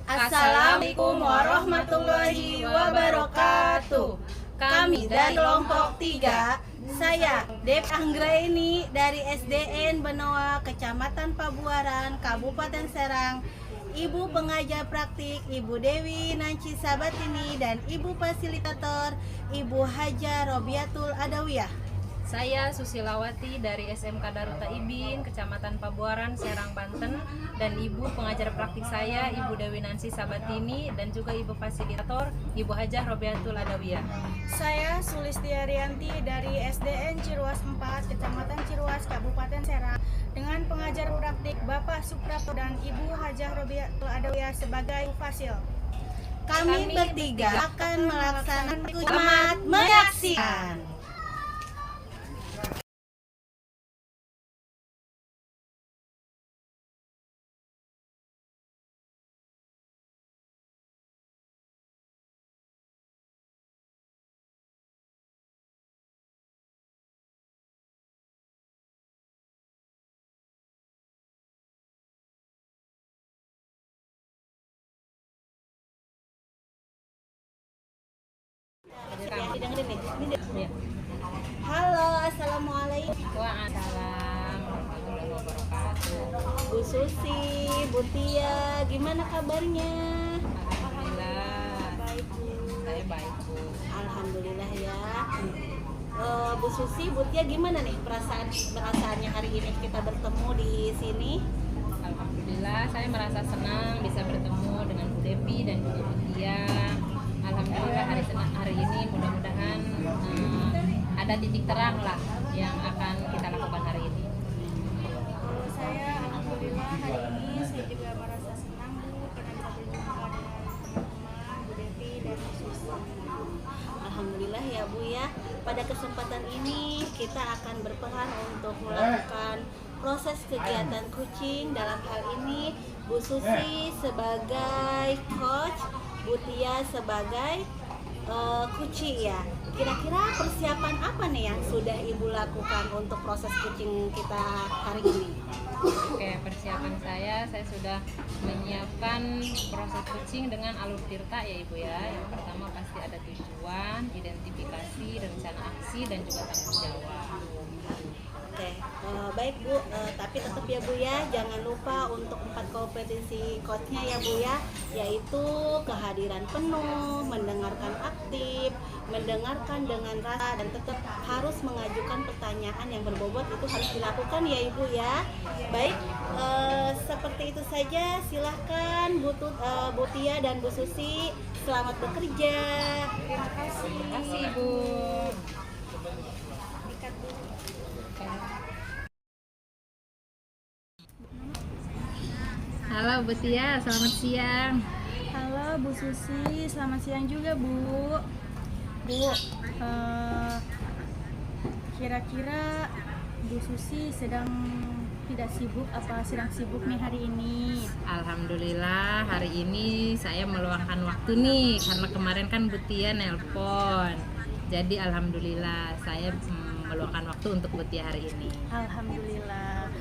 Assalamualaikum warahmatullahi wabarakatuh. Kami dari kelompok 3, saya Dep Anggraini dari SDN Benoa, Kecamatan Pabuaran, Kabupaten Serang, Ibu pengajar praktik Ibu Dewi Nanci Sabatini, dan Ibu fasilitator Ibu Haja Robiatul Adawiyah. Saya Susilawati dari SMK Daruta Ibin, Kecamatan Pabuaran, Serang, Banten, dan Ibu pengajar praktik saya Ibu Dewi Nancy Sabatini, dan juga Ibu fasilitator Ibu Hajah Robiatul Adawiyah. Saya Sulistiarianti dari SDN Ciruas 4, Kecamatan Ciruas, Kabupaten Serang, dengan pengajar praktik Bapak Suprapto dan Ibu Hajah Robiatul Adawiyah sebagai fasil. Kami bertiga akan melaksanakan selamat menyaksikan. Halo, assalamualaikum. Waalaikumsalam warahmatullahi wabarakatuh. Bu Susi, Bu Tia, gimana kabarnya? Alhamdulillah. Baik, Bu. Saya baik, Bu. Alhamdulillah ya. Bu Susi, Bu Tia, gimana nih perasaannya hari ini kita bertemu di sini? Alhamdulillah, saya merasa senang bisa bertemu dengan Bu Devi dan Bu Tia. Alhamdulillah hari ini mudah-mudahan ada titik terang lah yang akan kita lakukan hari ini. Kalau saya alhamdulillah hari ini saya juga merasa senang, Bu, karena bisa berjumpa dengan teman-teman Bu Devi dan Bu Susi. Alhamdulillah ya Bu ya. Pada kesempatan ini kita akan berperan untuk melakukan proses kegiatan coaching. Dalam hal ini Bu Susi sebagai coach, Bu Tia sebagai coaching ya. Kira-kira persiapan apa nih yang sudah Ibu lakukan untuk proses coaching kita hari ini? Oke, persiapan saya sudah menyiapkan proses coaching dengan alur tirta ya Ibu ya. Yang pertama pasti ada tujuan, identifikasi, rencana aksi, dan juga tanggung jawab. Oke, baik Bu, tapi tetap ya Bu ya, jangan lupa untuk 4 kompetensi coachnya ya Bu ya, yaitu kehadiran penuh, mendengarkan aktif, mendengarkan dengan rasa, dan tetap harus mengajukan pertanyaan yang berbobot. Itu harus dilakukan ya Ibu ya. Baik, seperti itu saja. Silahkan Bu Tia dan Bu Susi, selamat bekerja. Terima kasih. Terima kasih Ibu. Halo Bu Tia, selamat siang. Halo Bu Susi, selamat siang juga Bu. Bu, kira-kira Bu Susi sedang tidak sibuk apa sedang sibuk nih hari ini? Alhamdulillah hari ini saya meluangkan waktu nih karena kemarin kan Bu Tia nelpon. Jadi alhamdulillah saya meluangkan waktu untuk Bu Tia hari ini. Alhamdulillah.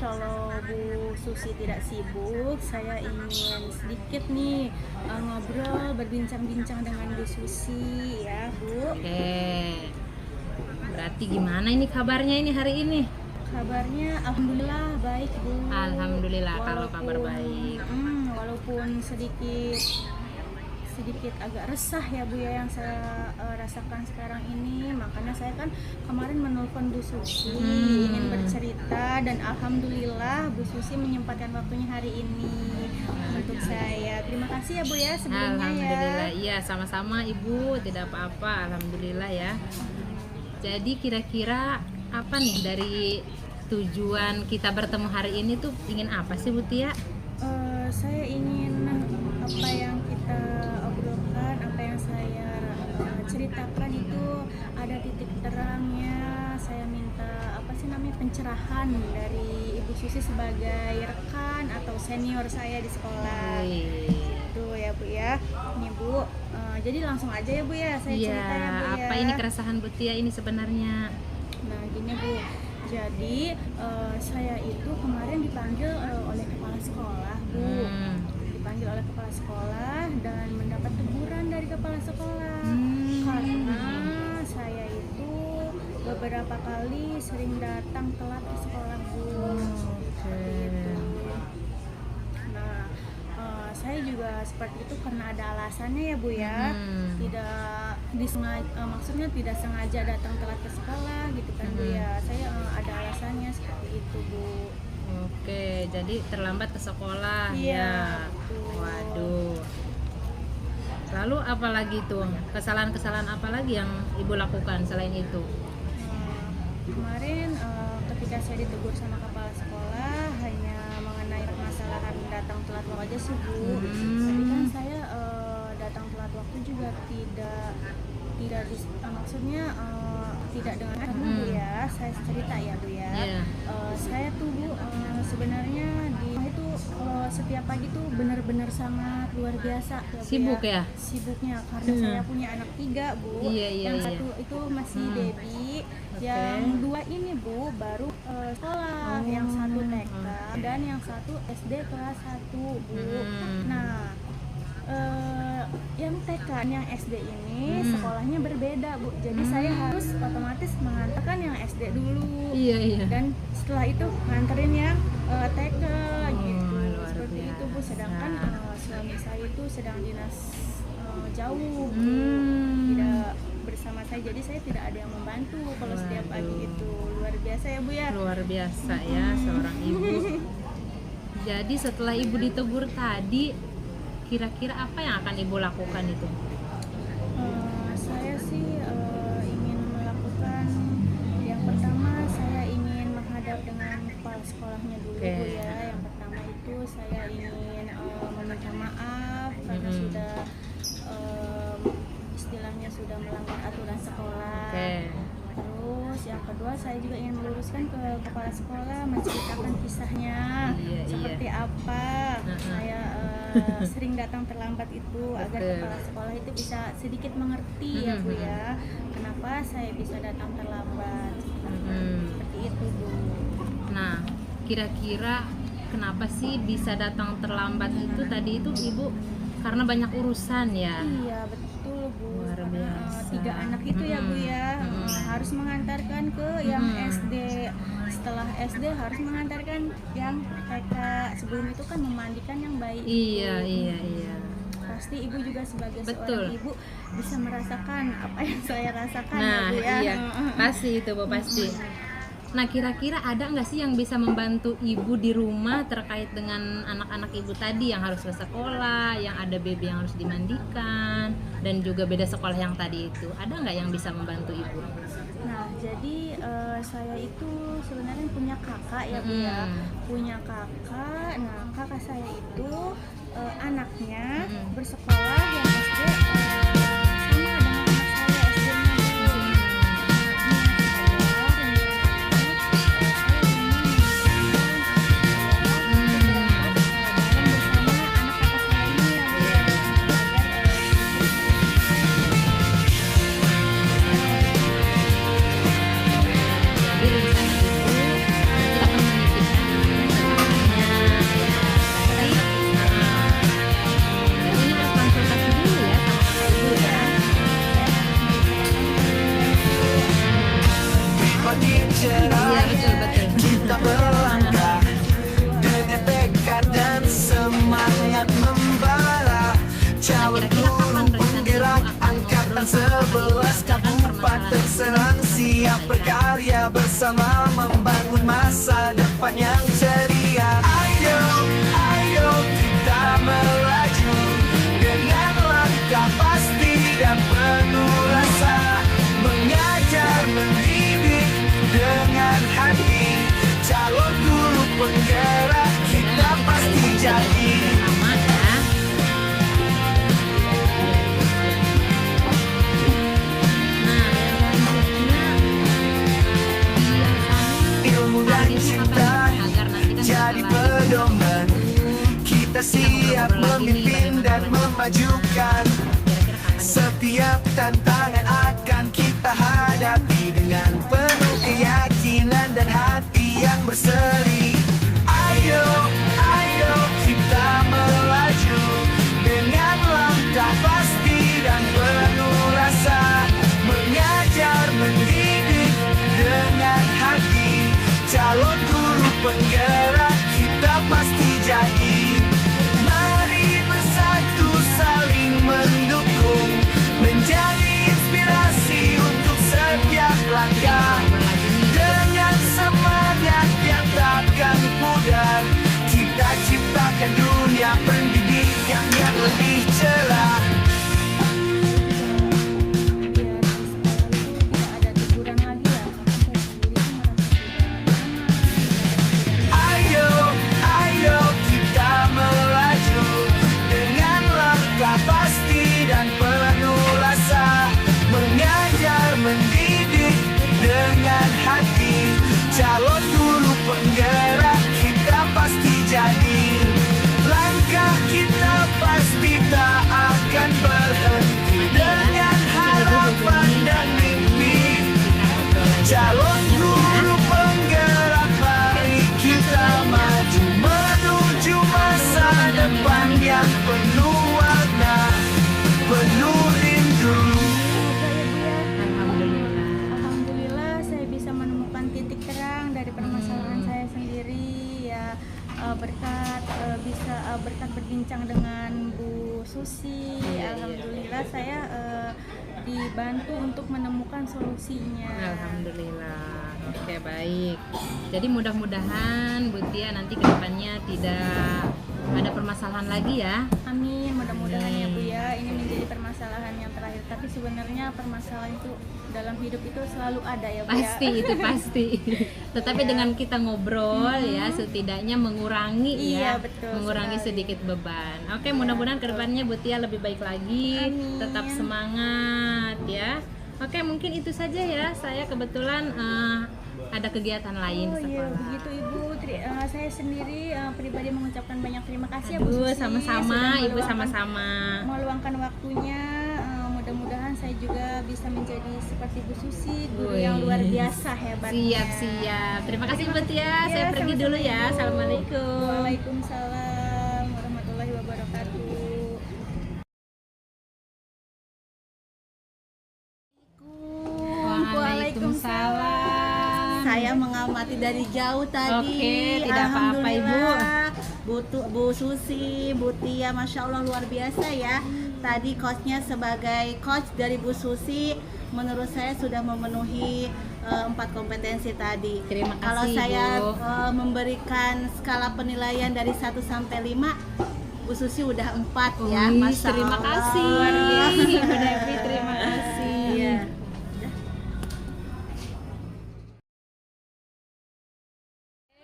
Kalau Bu Susi tidak sibuk, saya ingin sedikit nih ngobrol, berbincang-bincang dengan Bu Susi ya Bu. Oke, berarti gimana ini kabarnya ini hari ini? Kabarnya alhamdulillah baik Bu. Alhamdulillah kalau kabar baik. Walaupun sedikit agak resah ya Bu ya yang saya rasakan sekarang ini. Makanya saya kan kemarin menelpon Bu Susi ingin bercerita, dan alhamdulillah Bu Susi menyempatkan waktunya hari ini untuk saya. Terima kasih ya Bu ya sebelumnya ya. Alhamdulillah, iya sama-sama Ibu, tidak apa-apa, alhamdulillah ya. Jadi kira-kira apa nih dari tujuan kita bertemu hari ini tuh ingin apa sih Bu Tia? Saya ingin apa yang kita obrolkan, apa yang saya ceritakan itu ada titik terangnya. Saya minta pencerahan dari Ibu Susi sebagai rekan atau senior saya di sekolah. Itu ya Bu ya. Ini Bu, jadi langsung aja ya Bu ya saya cerita ya Bu ya. Apa ini keresahan Bu Tia ini sebenarnya? Nah gini Bu, jadi saya itu kemarin dipanggil oleh kepala sekolah Bu beberapa kali sering datang telat ke sekolah Bu. Oke. Nah, saya juga seperti itu karena ada alasannya ya Bu ya. Tidak disengaja, maksudnya tidak sengaja datang telat ke sekolah gitu kan Bu ya. Saya ada alasannya seperti itu Bu. Oke, jadi terlambat ke sekolah Iya, ya. betul. Waduh. Lalu apa lagi tuh? Kesalahan-kesalahan apa lagi yang Ibu lakukan selain itu? Kemarin ketika saya ditegur sama kepala sekolah hanya mengenai permasalahan datang telat waktu aja sih Bu. Tapi kan saya datang telat waktu juga maksudnya tidak dengan Bu ya. Saya cerita ya Bu ya. Iya. Saya tuh Bu sebenarnya itu setiap pagi tuh benar-benar sangat luar biasa ya, Bu, Sibuk ya? Sibuknya karena saya punya anak 3 Bu. Iya, yang iya. satu itu masih baby, yang 2 ini Bu baru sekolah, yang satu TK dan yang satu SD kelas 1 Bu. Nah, yang TK yang SD ini sekolahnya berbeda Bu, jadi saya harus otomatis mengantarkan yang SD dulu. Iya. Dan setelah itu nganterin yang TK gitu. Luar Seperti itu Bu, sedangkan suami saya itu sedang dinas jauh Bu. Tidak bersama saya, jadi saya tidak ada yang membantu kalau setiap pagi itu. Luar biasa ya Bu ya. Luar biasa ya seorang ibu. Jadi setelah Ibu ditegur tadi, kira-kira apa yang akan Ibu lakukan itu? Saya sih ingin melakukan, yang pertama saya ingin menghadap dengan kepala sekolahnya dulu Bu ya. Yang pertama itu saya ingin meminta maaf karena sudah istilahnya sudah melanggar aturan sekolah. Terus yang kedua saya juga ingin meluruskan ke kepala sekolah, menceritakan kisahnya seperti apa saya sering datang terlambat itu, agar kepala sekolah itu bisa sedikit mengerti ya Bu ya, kenapa saya bisa datang terlambat. Seperti itu Bu. Nah, kira-kira kenapa sih bisa datang terlambat itu tadi itu Ibu? Karena banyak urusan ya? Iya betul Bu. Luar biasa. 3 anak itu ya Bu ya, harus mengantarkan ke yang SD. Setelah SD harus mengantarkan yang TK. Sebelum itu kan memandikan yang bayi. Iya. Pasti Ibu juga sebagai Betul. seorang ibu bisa merasakan apa yang saya rasakan ya Nah, Bu ya. iya, pasti itu Bu, pasti. Nah, kira-kira ada nggak sih yang bisa membantu Ibu di rumah terkait dengan anak-anak Ibu tadi yang harus ke sekolah, yang ada baby yang harus dimandikan, dan juga beda sekolah yang tadi itu? Ada nggak yang bisa membantu Ibu? Nah, jadi saya itu sebenarnya punya kakak ya Bu ya. Punya kakak. Nah, kakak saya itu anaknya bersekolah yang SD sama dengan anak saya SD-nya Bu. Kita melangkah dengan tekad dan semangat membara. Calon guru penggerak angkatan 11 kabupaten Serang siap berkarya bersama membangun masa depan yang ceria. Ayo kita melaju dengan langkah pasti dan penuh rasa, mengajar mendidik dengan hati. Calon guru penggerak kita pasti jadi. Sama ya. Ilmu dan cinta jadi pedoman. Kita siap memimpin dan memajukan. Setiap tantangan akan kita hadapi dengan penuh keyakinan dan hati yang berseri. Ayo kita melaju dengan langkah pasti dan penuh rasa, mengajar mendidik langkah kita pasti tak akan berhenti dengan harapan dan mimpi. Calon guru penggerak, mari kita maju menuju masa depan yang penuh warna, penuh rindu. Alhamdulillah. Alhamdulillah saya bisa menemukan titik terang dari permasalahan saya sendiri ya, berkat berbincang dengan Bu Susi. Alhamdulillah saya dibantu untuk menemukan solusinya. Alhamdulillah. Oke, baik. Jadi mudah-mudahan Bu Tia nanti ke depannya tidak ada permasalahan lagi ya. Amin, mudah-mudahan ya Bu ya. Ini menjadi permasalahan yang terakhir. Tapi sebenarnya permasalahan itu dalam hidup itu selalu ada ya Bu Pasti ya. itu pasti. Tetapi dengan kita ngobrol ya, setidaknya mengurangi Iya, ya, betul mengurangi sekali. sedikit beban. Oke, mudah-mudahan ke depannya Bu Tia lebih baik lagi. Amin. Tetap semangat ya. Oke, mungkin itu saja ya. Saya kebetulan ada kegiatan lain Oh di iya, sekolah. begitu Ibu. Saya sendiri pribadi mengucapkan banyak terima kasih ya Bu Aduh, Susi, sama-sama, sudah Ibu meluangkan- sama-sama. meluangkan waktunya. Mudah-mudahan saya juga bisa menjadi seperti Bu Susi, guru yang Wih. luar biasa hebatnya. Siap. Terima kasih Bu Tia. Ya, Saya pergi sama-sama, dulu ya. Ibu. Assalamualaikum. Waalaikumsalam warahmatullahi wabarakatuh. Waalaikumsalam. Saya mengamati dari jauh tadi. Oke, tidak apa-apa, Ibu. Alhamdulillah, Bu Susi, Bu Tia, Masya Allah luar biasa ya. Tadi coachnya sebagai coach dari Bu Susi, menurut saya sudah memenuhi 4 kompetensi tadi. Terima kasih, Kalau saya Bu. memberikan skala penilaian dari 1 sampai 5, Bu Susi udah 4 ya. Wih, Masya terima Allah. kasih. Luar biasa. Bu Devi, terima kasih. Iya.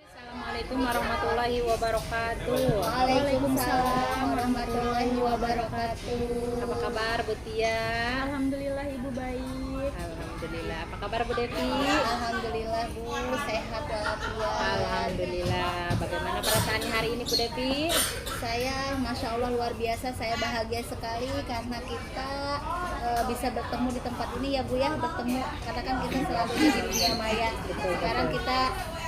Assalamualaikum warahmatullahi wabarakatuh. Waalaikumsalam warahmatullahi wabarakatuh. Apa kabar Bu Tia? Alhamdulillah Ibu baik. Alhamdulillah. Apa kabar Bu Devi? Alhamdulillah Bu, sehat walafiat. Alhamdulillah. Bagaimana perasaannya hari ini Bu Devi? Saya Masya Allah luar biasa, saya bahagia sekali karena kita bisa bertemu di tempat ini ya Bu ya, bertemu karena kan kita selalu di dunia maya. Sekarang kita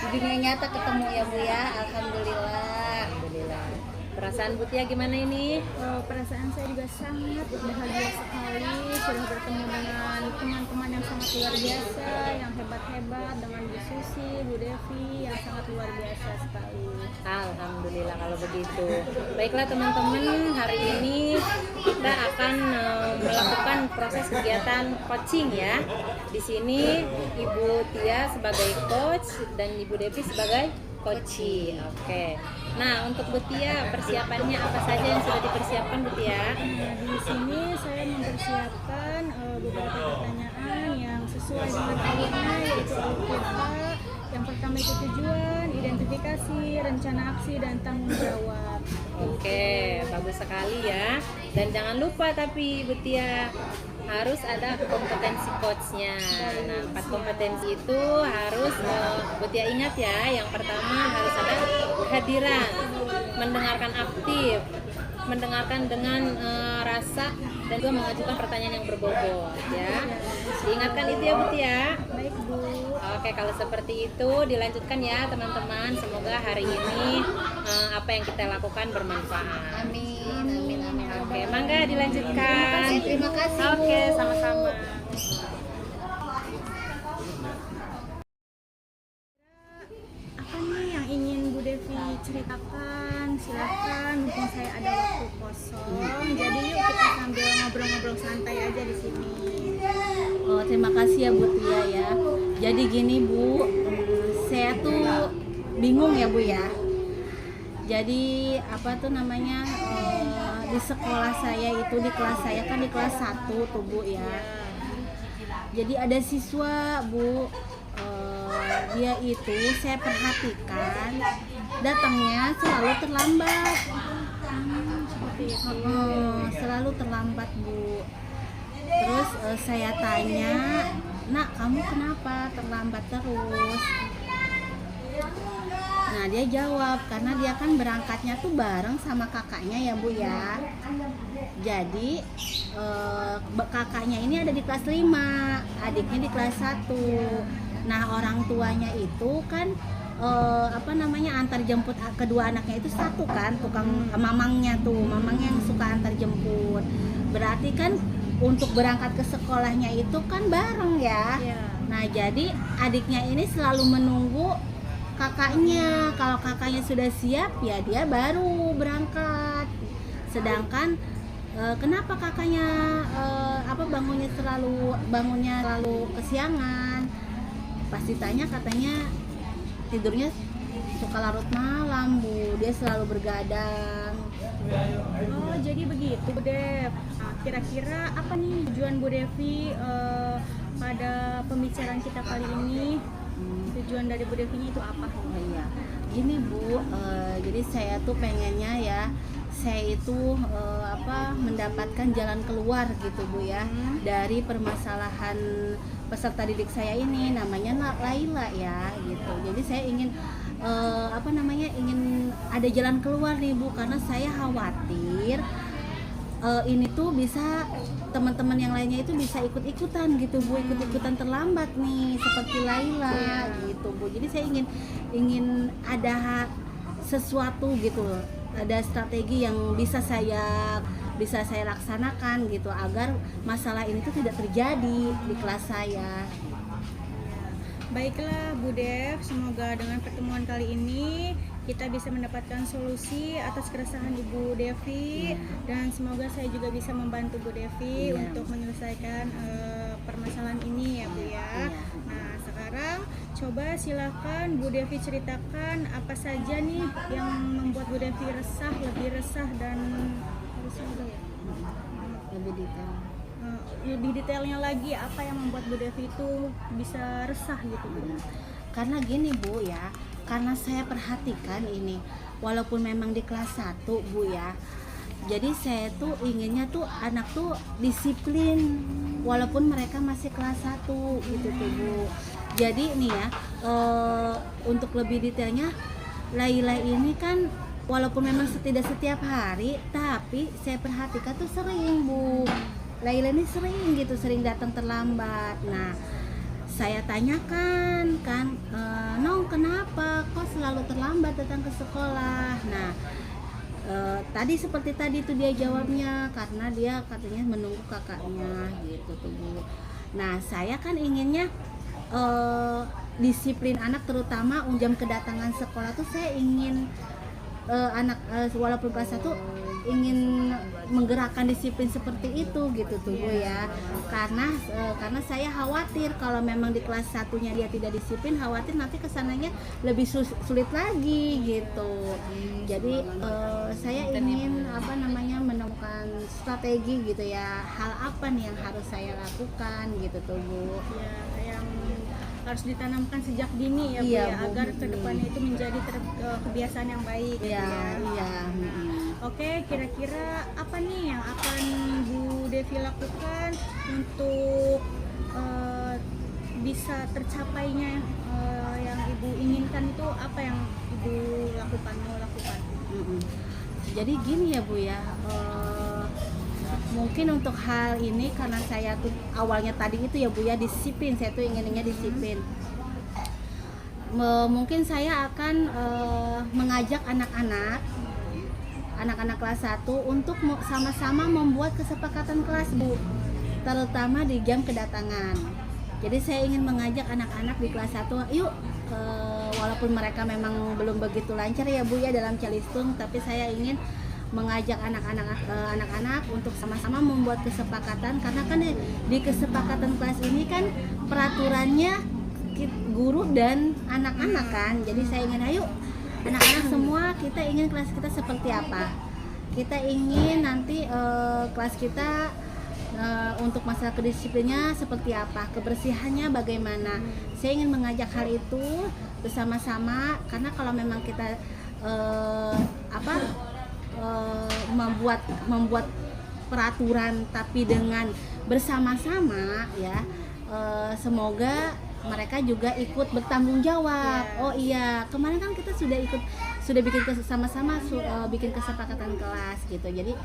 di dunia nyata ketemu ya Bu ya, Alhamdulillah. Alhamdulillah. Perasaan Bu Tia gimana ini? Perasaan saya juga sangat bahagia sekali sudah bertemu dengan teman-teman yang sangat luar biasa, yang hebat-hebat, dengan Bu Susi, Bu Devi yang sangat luar biasa sekali. Alhamdulillah kalau begitu. Baiklah teman-teman, hari ini kita akan melakukan proses kegiatan coaching ya. Di sini Ibu Tia sebagai coach dan Ibu Devi sebagai coachee. Oke. Nah, untuk Bu Tia persiapannya apa saja yang sudah dipersiapkan Bu Tia? Nah, di sini saya mempersiapkan beberapa pertanyaan yang sesuai dengan alurnya, yaitu kita. Yang pertama itu tujuan, identifikasi, rencana aksi, dan tanggung jawab. Oke, bagus sekali ya. Dan jangan lupa tapi Bu Tia harus ada kompetensi coachnya. Nah, 4 kompetensi itu harus Bu Tia ingat ya. Yang pertama harus ada kehadiran, mendengarkan aktif, mendengarkan dengan rasa, dan juga mengajukan pertanyaan yang berbobot ya. Diingatkan itu ya Bu Tia. Baik Bu. Oke, kalau seperti itu dilanjutkan ya teman-teman. Semoga hari ini apa yang kita lakukan bermanfaat. Amin, amin, amin. Oke, mangga dilanjutkan. Terima kasih, Bu. Oke, sama-sama. Apa nih yang ingin Bu Devi ceritakan? Silahkan, mumpung saya ada waktu kosong. Jadi yuk kita sambil ngobrol-ngobrol santai aja di sini. Oh, terima kasih ya Bu Tia ya. Jadi gini Bu, saya tuh bingung ya Bu ya. Jadi apa tuh namanya di sekolah saya itu, di kelas saya kan di kelas 1 tuh Bu ya. Jadi ada siswa Bu, dia itu saya perhatikan datangnya selalu terlambat. Seperti itu. Selalu terlambat Bu. Terus saya tanya, "Nak, kamu kenapa terlambat terus?" Nah dia jawab karena dia kan berangkatnya tuh bareng sama kakaknya ya Bu ya. Jadi kakaknya ini ada di kelas 5, adiknya di kelas 1. Nah orang tuanya itu kan antar jemput kedua anaknya itu satu kan, tukang mamangnya yang suka antar jemput. Berarti kan untuk berangkat ke sekolahnya itu kan bareng ya. Nah jadi adiknya ini selalu menunggu kakaknya. Kalau kakaknya sudah siap ya dia baru berangkat. Sedangkan kenapa kakaknya bangunnya selalu kesiangan? Pas ditanya katanya tidurnya suka larut malam Bu, dia selalu bergadang. Oh jadi begitu Bu Dev. Nah, kira-kira apa nih tujuan Bu Devi pada pembicaraan kita kali ini? Tujuan dari Bu Devinya itu apa? Oh iya, gini Bu, jadi saya tuh pengennya ya, saya itu mendapatkan jalan keluar gitu Bu ya, dari permasalahan peserta didik saya ini, namanya Laila ya gitu. Jadi saya ingin ingin ada jalan keluar nih Bu, karena saya khawatir ini tuh bisa teman-teman yang lainnya itu bisa ikut-ikutan gitu Bu, ikut-ikutan terlambat nih seperti Laila gitu Bu. Jadi saya ingin ada sesuatu gitu, ada strategi yang bisa saya laksanakan gitu agar masalah ini tuh tidak terjadi di kelas saya. Baiklah Bu Dev, semoga dengan pertemuan kali ini kita bisa mendapatkan solusi atas keresahan Ibu Devi, dan semoga saya juga bisa membantu Bu Devi untuk menyelesaikan permasalahan ini ya Bu ya. Nah sekarang coba silakan Bu Devi ceritakan apa saja nih yang membuat Bu Devi lebih resah dan Lebih detail. lebih detailnya lagi apa yang membuat Bu Devi itu bisa resah gitu Bu. Karena gini Bu ya, karena saya perhatikan ini, walaupun memang di kelas 1 Bu ya, jadi saya tuh inginnya tuh anak tuh disiplin walaupun mereka masih kelas 1 gitu tuh Bu. Jadi nih ya, untuk lebih detailnya, Laila ini kan walaupun memang tidak setiap hari, tapi saya perhatikan tuh sering Bu. Laila ini sering datang terlambat. Nah saya tanyakan kan, Nong kenapa kok selalu terlambat datang ke sekolah? Nah tadi seperti tadi tuh dia jawabnya karena dia katanya menunggu kakaknya gitu tuh Bu. Nah saya kan inginnya disiplin anak, terutama jam kedatangan sekolah tuh saya ingin anak walaupun kelas 1 ingin menggerakkan disiplin seperti itu gitu tuh Bu ya. Karena saya khawatir kalau memang di kelas 1-nya dia tidak disiplin, khawatir nanti kesananya lebih sulit lagi gitu. Jadi saya ingin menemukan strategi gitu ya, hal apa nih yang harus saya lakukan gitu tuh Bu. Ya, yang harus ditanamkan sejak dini ya Bu Iya, ya, Bu. agar kedepannya itu menjadi kebiasaan yang baik gitu Iya, ya. iya. Oke, kira-kira apa nih yang akan Bu Devi lakukan untuk bisa tercapainya yang Ibu inginkan itu, apa yang Ibu mau lakukan? Jadi gini ya Bu ya, mungkin untuk hal ini karena saya tuh awalnya tadi itu ya Bu ya, disiplin, saya tuh inginnya disiplin. Mungkin saya akan mengajak anak-anak kelas 1 untuk sama-sama membuat kesepakatan kelas Bu, terutama di jam kedatangan. Jadi saya ingin mengajak anak-anak di kelas 1, yuk walaupun mereka memang belum begitu lancar ya Bu ya dalam calistung, tapi saya ingin mengajak anak-anak untuk sama-sama membuat kesepakatan, karena kan di kesepakatan kelas ini kan peraturannya guru dan anak-anak kan. Jadi saya ingin ayo anak-anak semua, kita ingin kelas kita seperti apa, kita ingin nanti kelas kita untuk masalah kedisiplinnya seperti apa, kebersihannya bagaimana. Saya ingin mengajak hal itu bersama-sama, karena kalau memang kita membuat peraturan tapi dengan bersama-sama ya, semoga mereka juga ikut bertanggung jawab. Oh iya, kemarin kan kita sudah bikin sama-sama bikin kesepakatan kelas gitu. Jadi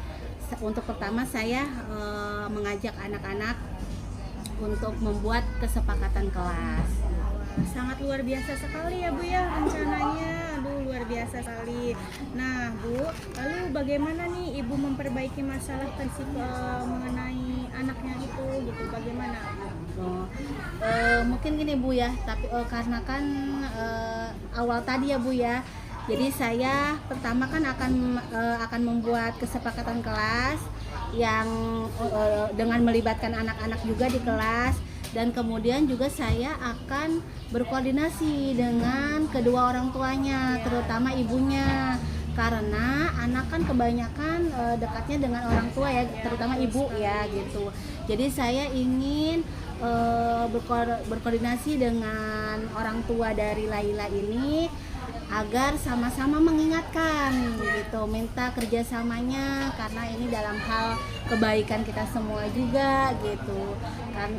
untuk pertama saya mengajak anak-anak untuk membuat kesepakatan kelas. Sangat luar biasa sekali ya Bu ya rencananya. Aduh, luar biasa sekali. Nah Bu, lalu bagaimana nih Ibu memperbaiki masalah prinsip mengenai anaknya itu gitu, bagaimana? Mungkin gini Bu ya, tapi karena kan awal tadi ya Bu ya, jadi saya pertama kan akan membuat kesepakatan kelas yang dengan melibatkan anak-anak juga di kelas, dan kemudian juga saya akan berkoordinasi dengan kedua orang tuanya, terutama ibunya, karena anak kan kebanyakan dekatnya dengan orang tua ya, terutama ibu ya gitu. Jadi saya ingin berkoordinasi dengan orang tua dari Laila ini agar sama-sama mengingatkan gitu, minta kerjasamanya karena ini dalam hal kebaikan kita semua juga gitu kan.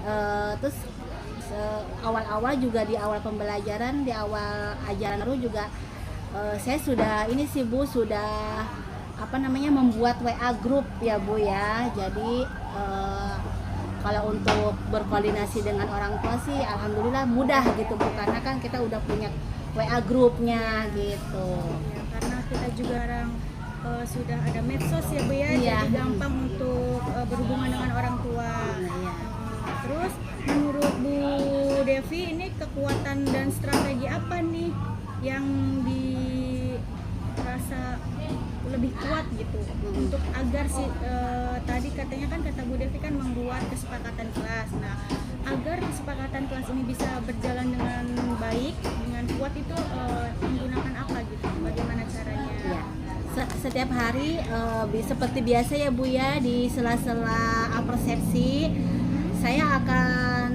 Terus awal-awal juga di awal pembelajaran, di awal ajaran baru juga saya sudah ini sih Bu, sudah membuat WA group ya Bu ya. Jadi kalau untuk berkoordinasi dengan orang tua sih alhamdulillah mudah gitu Bu, karena kan kita udah punya WA grupnya gitu. Ya, karena kita juga sekarang sudah ada medsos ya Bu ya, Iya. jadi gampang untuk berhubungan dengan orang tua. Iya. Terus menurut Bu Devi ini kekuatan dan strategi apa nih yang dirasa lebih kuat gitu untuk agar tadi katanya kan kata Bu Devi kan membuat kesepakatan kelas. Nah, agar kesepakatan kelas ini bisa berjalan dengan baik, dengan kuat itu menggunakan apa gitu? Bagaimana caranya? Ya. Setiap hari seperti biasa ya Bu ya, di sela-sela persepsi saya akan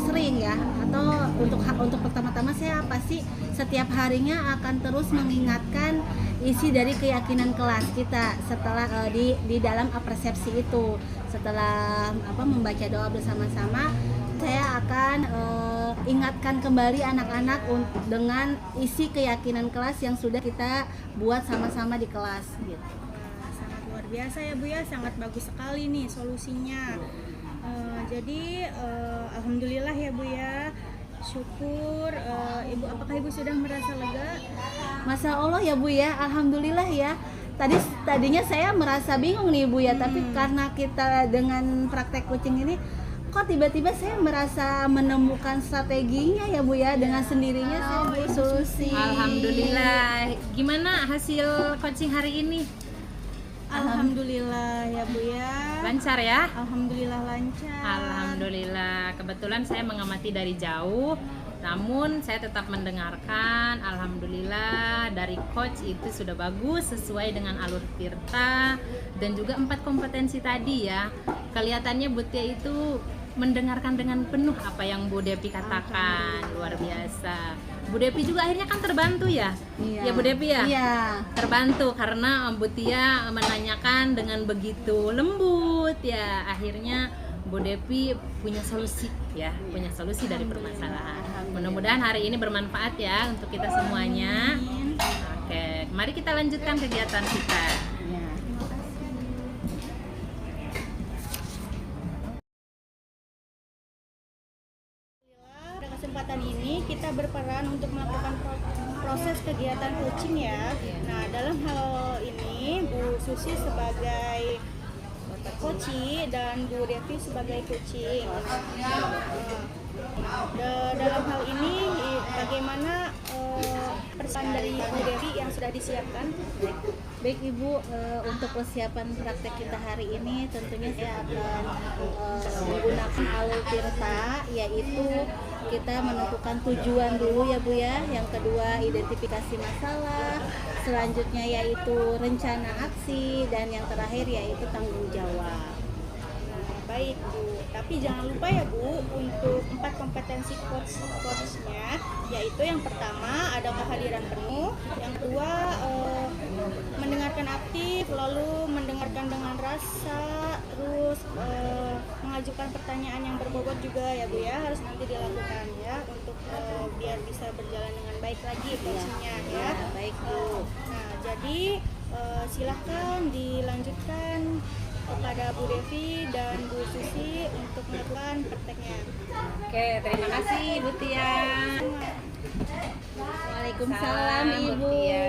sering ya, atau untuk pertama-tama saya pasti setiap harinya akan terus mengingatkan isi dari keyakinan kelas kita setelah di dalam persepsi itu. Setelah membaca doa bersama-sama, saya akan ingatkan kembali anak-anak dengan isi keyakinan kelas yang sudah kita buat sama-sama di kelas gitu. Wah, sangat luar biasa ya Bu ya, sangat bagus sekali nih solusinya. Jadi alhamdulillah ya Bu ya, syukur. Ibu, apakah Ibu sudah merasa lega? Masya Allah ya Bu ya, alhamdulillah ya. Tadinya saya merasa bingung nih Bu ya, tapi karena kita dengan praktek coaching ini kok tiba-tiba saya merasa menemukan strateginya ya Bu ya, dengan sendirinya saya buat solusi. Alhamdulillah. Gimana hasil coaching hari ini? Alhamdulillah ya Bu ya. Lancar ya? Alhamdulillah lancar. Alhamdulillah. Kebetulan saya mengamati dari jauh, namun saya tetap mendengarkan. Alhamdulillah dari coach itu sudah bagus, sesuai dengan alur Tirta dan juga 4 kompetensi tadi ya. Kelihatannya Bu Tia itu mendengarkan dengan penuh apa yang Bu Devi katakan. Luar biasa. Bu Devi juga akhirnya kan terbantu ya? Iya. Ya Bu Devi ya? Iya. Terbantu karena Bu Tia menanyakan dengan begitu lembut ya. Akhirnya Bu Devi punya solusi ya, punya solusi dari permasalahan. Mudah-mudahan hari ini bermanfaat ya untuk kita semuanya. Oke, mari kita lanjutkan kegiatan kita. Ya. Pada kesempatan ini kita berperan untuk melakukan proses kegiatan coaching ya. Nah, dalam hal ini Bu Susi sebagai coaching dan Bu Devi sebagai coaching. Dalam hal ini bagaimana persiapan dari Bu Devi yang sudah disiapkan? Baik Ibu, untuk persiapan praktek kita hari ini tentunya saya akan menggunakan alur Tirta, yaitu kita menentukan tujuan dulu ya Bu ya. Yang kedua identifikasi masalah, selanjutnya yaitu rencana aksi, dan yang terakhir yaitu tanggung jawab. Baik Bu, tapi jangan lupa ya Bu untuk 4 kompetensi coachnya, yaitu yang pertama ada kehadiran penuh, yang kedua mendengarkan aktif, lalu mendengar mendengarkan dengan rasa, terus mengajukan pertanyaan yang berbobot juga ya Bu ya, harus nanti dilakukan ya untuk biar bisa berjalan dengan baik lagi coachingnya ya. Baik Bu. Nah jadi silahkan dilanjutkan kepada Bu Devi dan Bu Susi untuk melakukan prakteknya. Oke, terima kasih Bu Tia. Waalaikumsalam Salam, Ibu. Bu Tia.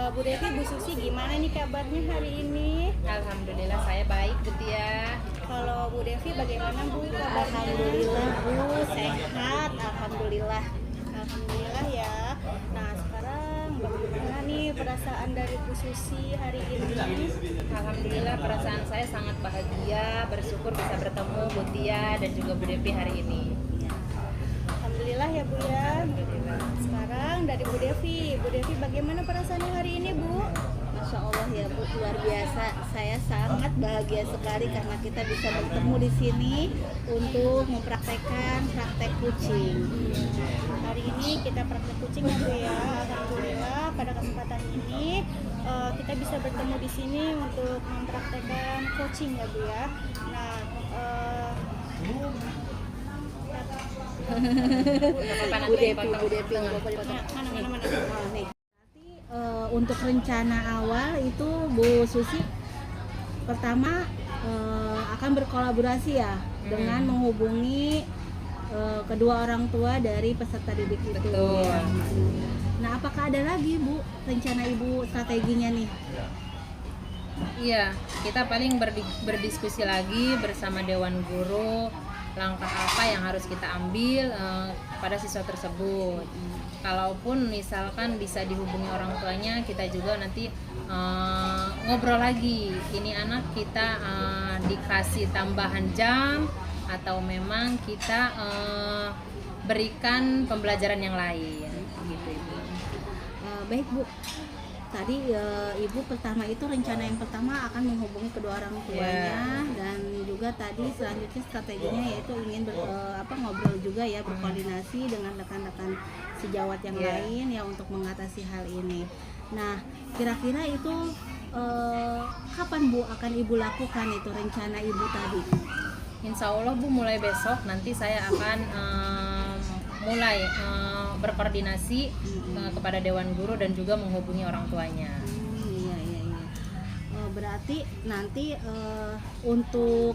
Bu Devi, Bu Susi gimana nih kabarnya hari ini? Alhamdulillah saya baik Bu Tia. Kalau Bu Devi bagaimana Bu kabarnya? Alhamdulillah Bu, sehat. Alhamdulillah. Alhamdulillah ya. Nah sekarang bagaimana nih perasaan dari Bu Susi hari ini? Alhamdulillah perasaan saya sangat bahagia, bersyukur bisa bertemu Bu Tia dan juga Bu Devi hari ini. Alhamdulillah ya Bu ya. Sekarang dari Bu Devi bagaimana perasaannya hari ini Bu? Masya Allah ya Bu, luar biasa. Saya sangat bahagia sekali karena kita bisa bertemu di sini untuk mempraktekkan praktek kucing. Hari ini kita praktek kucing ya Bu ya. Alhamdulillah pada kesempatan ini kita bisa bertemu di sini untuk mempraktekkan coaching ya Bu ya. Nah, Bu Devi, mana? Oh, nih. Untuk rencana awal itu Bu Susi pertama akan berkolaborasi ya dengan menghubungi kedua orang tua dari peserta didik itu. Betul. Ya. Nah, apakah ada lagi Bu rencana Ibu strateginya nih? Iya, kita paling berdiskusi lagi bersama Dewan Guru langkah apa yang harus kita ambil pada siswa tersebut. Kalaupun misalkan bisa dihubungi orang tuanya, kita juga nanti ngobrol lagi. Ini anak kita dikasih tambahan jam atau memang kita berikan pembelajaran yang lain, gitu Ibu. Baik Bu. Tadi Ibu pertama itu rencana yang pertama akan menghubungi kedua orang tuanya dan juga tadi selanjutnya strateginya yaitu ingin ngobrol juga ya, berkoordinasi dengan rekan-rekan sejawat yang lain ya untuk mengatasi hal ini. Nah, kira-kira itu kapan Bu akan Ibu lakukan itu rencana Ibu tadi? Insya Allah Bu, mulai besok nanti saya akan mulai berkoordinasi kepada Dewan Guru dan juga menghubungi orang tuanya. Iya. Berarti nanti untuk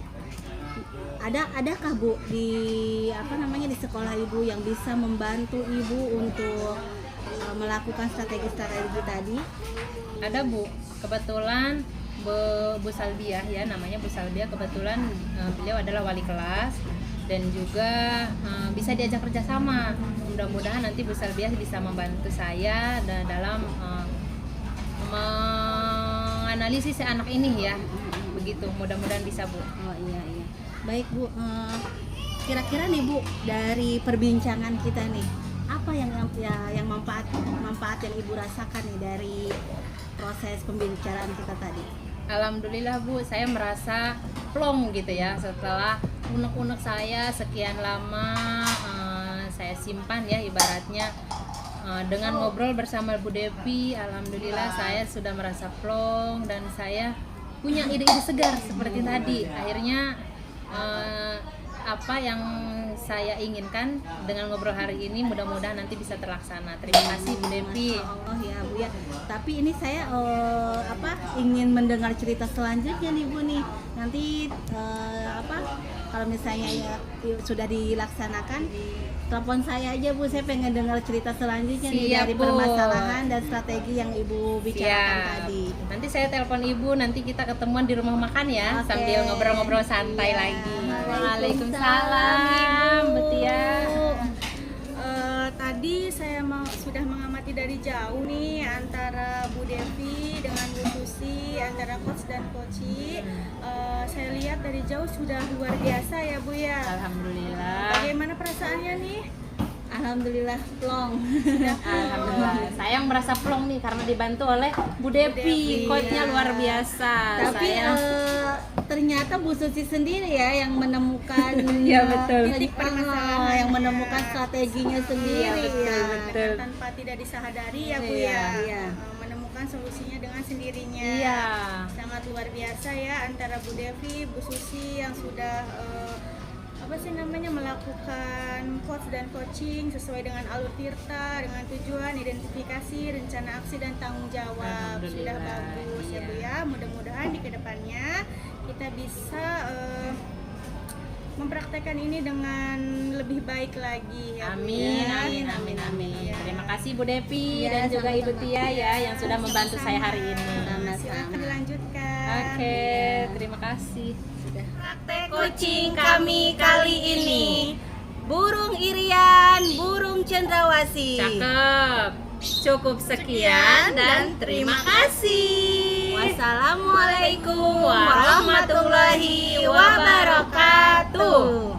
adakah Bu di di sekolah Ibu yang bisa membantu Ibu untuk melakukan strategi-strategi tadi? Ada Bu, kebetulan Bu Salbiah ya, namanya Bu Salbiah, kebetulan beliau adalah wali kelas dan juga bisa diajak kerjasama. Mudah-mudahan nanti Bu Salbiah bisa membantu saya dalam menganalisis si anak ini ya, begitu. Mudah-mudahan bisa Bu. Oh iya. Baik Bu, kira-kira nih Bu dari perbincangan kita nih, apa yang manfaat yang Ibu rasakan nih dari proses pembicaraan kita tadi? Alhamdulillah Bu, saya merasa plong gitu ya setelah unek-unek saya sekian lama saya simpan ya ibaratnya dengan ngobrol bersama Bu Devi. Alhamdulillah saya sudah merasa plong dan saya punya ide-ide segar seperti tadi. Akhirnya apa yang saya inginkan dengan ngobrol hari ini mudah-mudahan nanti bisa terlaksana. Terima kasih Bu Devi. Oh ya Bu ya. Tapi ini saya ingin mendengar cerita selanjutnya nih Bu nih. Nanti kalau misalnya ya sudah dilaksanakan, telepon saya aja Bu. Saya pengen dengar cerita selanjutnya nih dari Bu. permasalahan dan strategi yang Ibu bicarakan tadi. Nanti saya telepon Ibu, nanti kita ketemuan di rumah makan ya. Oke. Sambil ngobrol-ngobrol santai Iya. lagi. Waalaikumsalam, Bu Tia. Tadi saya sudah mengamati dari jauh nih antara Bu Devi dengan Bu Susi, antara coach dan coachi. Saya lihat dari jauh sudah luar biasa ya Bu ya. Alhamdulillah. Bagaimana perasaannya nih? Alhamdulillah plong. Alhamdulillah. Saya yang merasa plong nih karena dibantu oleh Bu Devi. Coachnya luar biasa. Tapi Saya ternyata Bu Susi sendiri ya yang menemukan Iya, betul. titik permasalahan, yang menemukan strateginya sendiri Iya, betul. ya. Tanpa tidak disadari ya Bu Iya, ya. iya. Menemukan solusinya dengan sendirinya. Iya. Sangat biasa ya antara Bu Devi, Bu Susi yang sudah melakukan coach dan coaching sesuai dengan alur tirta, dengan tujuan, identifikasi, rencana aksi dan tanggung jawab. Sudah bagus ya Bu ya. Mudah-mudahan di kedepannya kita bisa mempraktekkan ini dengan lebih baik lagi ya Bu, Amin, ya. amin, amin, amin. Ya. Terima kasih Bu Devi Ya, dan juga Ibu Tia ya yang sudah membantu saya hari ini. Silakan dilanjutkan. Oke, terima kasih. Praktek coaching kami kali ini burung irian, burung cendrawasih. Cakep. Cukup sekian dan terima kasih. Wassalamualaikum warahmatullahi wabarakatuh.